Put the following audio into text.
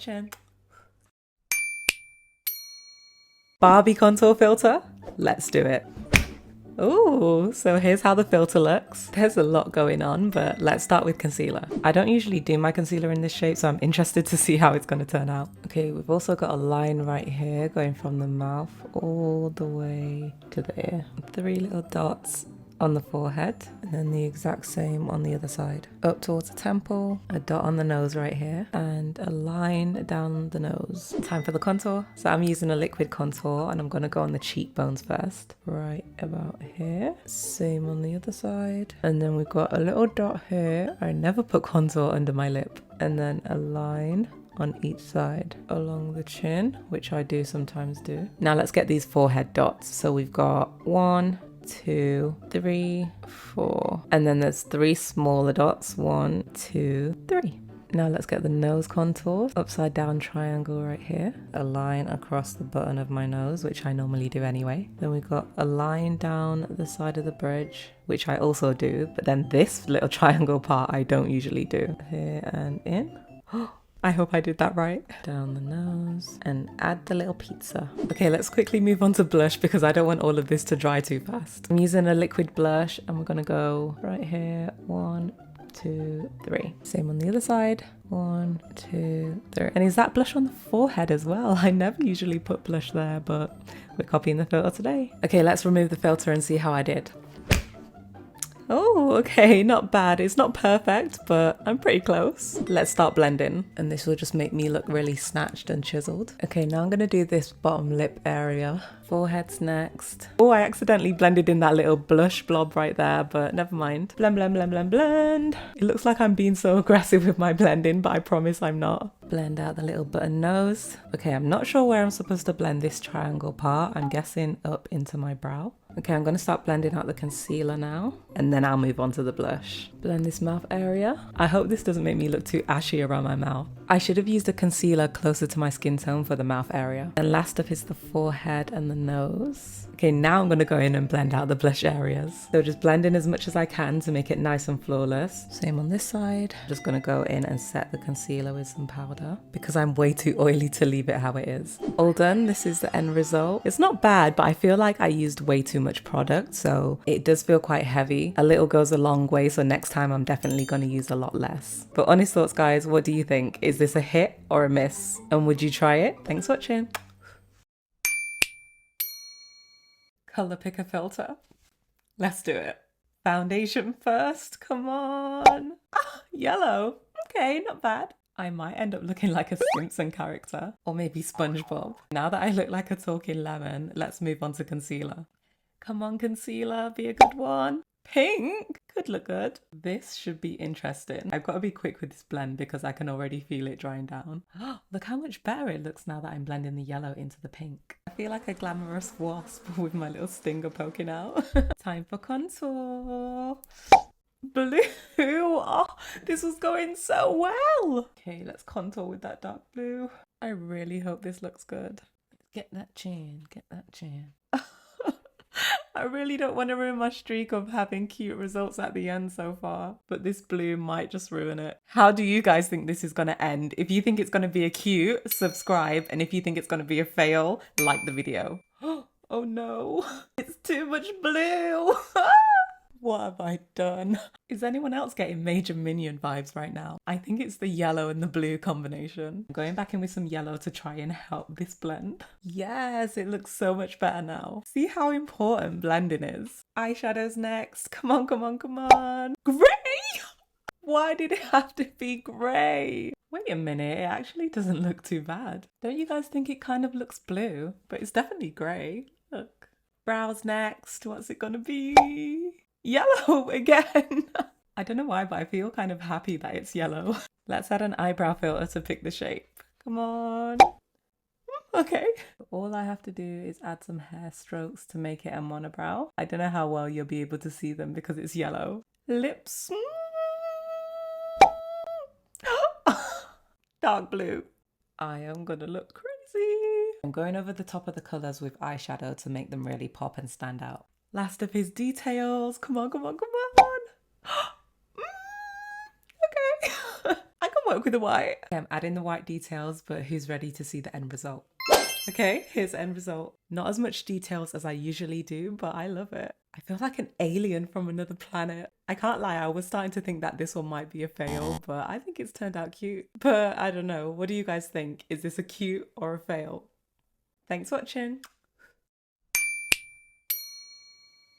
watching. Barbie contour filter. Let's do it. Ooh, so here's how the filter looks. There's a lot going on, but let's start with concealer. I don't usually do my concealer in this shape, so I'm interested to see how it's going to turn out. Okay, we've also got a line right here going from the mouth all the way to the ear. 3 little dots on the forehead, and then the exact same on the other side. Up towards the temple, a dot on the nose right here, and a line down the nose. Time for the contour. So I'm using a liquid contour, and I'm gonna go on the cheekbones first. Right about here. Same on the other side. And then we've got a little dot here. I never put contour under my lip. And then a line on each side along the chin, which I do sometimes do. Now let's get these forehead dots. So we've got 1, 2, 3, 4, and then there's 3 smaller dots. 1, 2, 3. Now let's get the nose contour. Upside down triangle right here. A line across the button of my nose, which I normally do anyway. Then we've got a line down the side of the bridge, which I also do, but then this little triangle part I don't usually do. Here and in. I hope I did that right. Down the nose and add the little pizza. Okay, let's quickly move on to blush because I don't want all of this to dry too fast. I'm using a liquid blush and we're gonna go right here. 1, 2, 3. Same on the other side. 1, 2, 3. And is that blush on the forehead as well? I never usually put blush there, but we're copying the filter today. Okay, let's remove the filter and see how I did. Oh, okay, not bad. It's not perfect, but I'm pretty close. Let's start blending. And this will just make me look really snatched and chiseled. Okay, now I'm gonna do this bottom lip area. Forehead's next. Oh, I accidentally blended in that little blush blob right there, but never mind. Blend, blend, blend, blend, blend. It looks like I'm being so aggressive with my blending, but I promise I'm not. Blend out the little button nose. Okay, I'm not sure where I'm supposed to blend this triangle part. I'm guessing up into my brow. Okay, I'm going to start blending out the concealer now, and then I'll move on to the blush. Blend this mouth area. I hope this doesn't make me look too ashy around my mouth. I should have used a concealer closer to my skin tone for the mouth area. And last up is the forehead and the nose. Okay, now I'm going to go in and blend out the blush areas. So just blend in as much as I can to make it nice and flawless. Same on this side. I'm just going to go in and set the concealer with some powder because I'm way too oily to leave it how it is. All done. This is the end result. It's not bad, but I feel like I used way too much product, so it does feel quite heavy. A little goes a long way, so next time I'm definitely going to use a lot less. But honest thoughts, guys, what do you think? Is this a hit or a miss? And would you try it? Thanks for watching. Color picker filter. Let's do it. Foundation first. Come on. Ah, yellow. Okay, not bad. I might end up looking like a Simpson character, or maybe SpongeBob. Now that I look like a talking lemon, let's move on to concealer. Come on, concealer, be a good one. Pink could look good. This should be interesting. I've got to be quick with this blend because I can already feel it drying down. Look how much better it looks now that I'm blending the yellow into the pink. I feel like a glamorous wasp with my little stinger poking out. Time for contour. Blue. Oh, this was going so well. Okay, let's contour with that dark blue. I really hope this looks good. Get that chin, get that chin. I really don't want to ruin my streak of having cute results at the end so far, but this blue might just ruin it. How do you guys think this is going to end? If you think it's going to be a cute, subscribe, and if you think it's going to be a fail, like the video. Oh no, it's too much blue. What have I done? Is anyone else getting major Minion vibes right now? I think it's the yellow and the blue combination. I'm going back in with some yellow to try and help this blend. Yes, it looks so much better now. See how important blending is. Eyeshadows next. Come on, come on, come on. Grey! Why did it have to be grey? Wait a minute, it actually doesn't look too bad. Don't you guys think it kind of looks blue? But it's definitely grey. Look. Brows next. What's it gonna be? Yellow again. I don't know why, but I feel kind of happy that it's yellow. Let's add an eyebrow filter to pick the shape. Come on. Okay. All I have to do is add some hair strokes to make it a monobrow. I don't know how well you'll be able to see them because it's yellow. Lips. Dark blue. I am gonna look crazy. I'm going over the top of the colours with eyeshadow to make them really pop and stand out. Last of his details. Come on, come on, come on. Okay. I can work with the white. Okay, I'm adding the white details, but who's ready to see the end result? Okay, here's the end result. Not as much details as I usually do, but I love it. I feel like an alien from another planet. I can't lie, I was starting to think that this one might be a fail, but I think it's turned out cute. But I don't know, what do you guys think? Is this a cute or a fail? Thanks for watching.